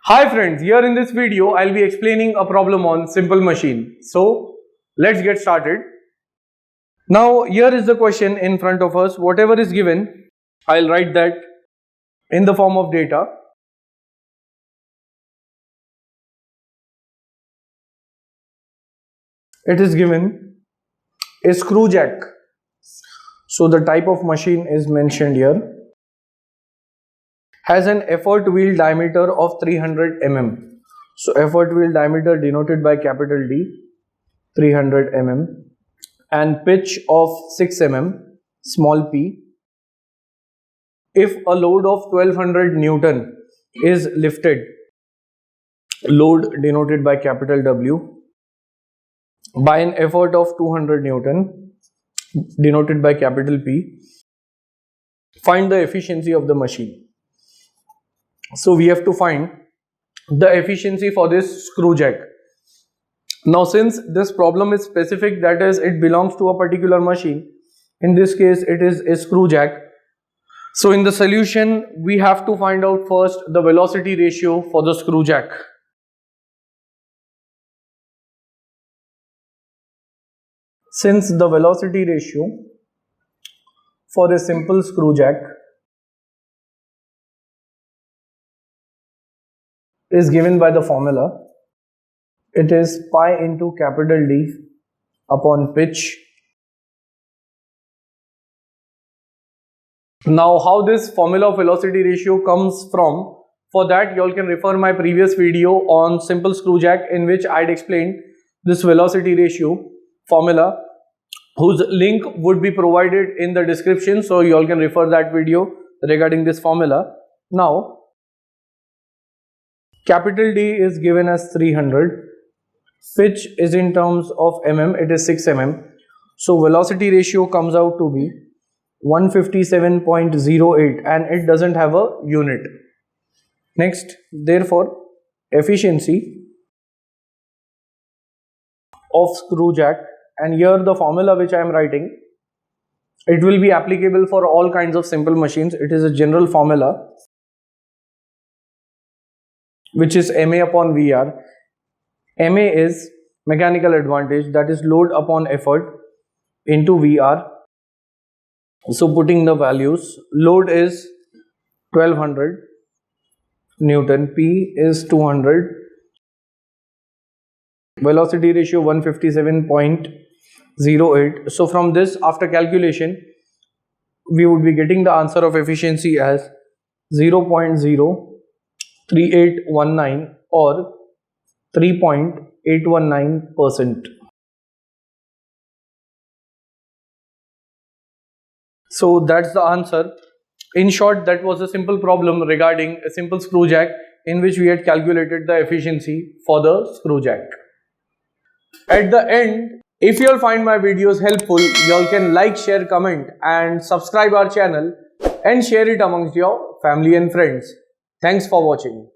Hi friends, here in this video I'll be explaining a problem on simple machine. So let's get started. Now here is the question in front of us. Whatever is given, I'll write that in the form of data. It is given a screw jack. So the type of machine is mentioned here. Has an effort wheel diameter of 300 mm. So effort wheel diameter denoted by capital D, 300 mm, and pitch of 6 mm, small p. If a load of 1200 Newton is lifted, load denoted by capital W, by an effort of 200 Newton denoted by capital P, find the efficiency of the machine. So we have to find the efficiency for this screw jack. Now since this problem is specific, that is it belongs to a particular machine, in this case it is a screw jack. So in the solution we have to find out first the velocity ratio for the screw jack. Since the velocity ratio for a simple screw jack is given by the formula, it is pi into capital D upon pitch. Now how this formula of velocity ratio comes from, for that you all can refer my previous video on simple screw jack, in which I had explained this velocity ratio formula, whose link would be provided in the description, so you all can refer that video regarding this formula. Now capital D is given as 300, pitch is in terms of mm, it is 6 mm, so velocity ratio comes out to be 157.08 and it doesn't have a unit. Next, therefore efficiency of screw jack, and here the formula which I am writing, it will be applicable for all kinds of simple machines. It is a general formula which is MA upon VR. MA is mechanical advantage, that is load upon effort, into VR. So putting the values, load is 1200 Newton, P is 200, velocity ratio 157.08. So from this, after calculation, we would be getting the answer of efficiency as 0.03819 or 3.819%. So that's the answer. In short, that was a simple problem regarding a simple screw jack in which we had calculated the efficiency for the screw jack. At the end, if you all find my videos helpful, you all can like, share, comment and subscribe our channel and share it amongst your family and friends. Thanks for watching.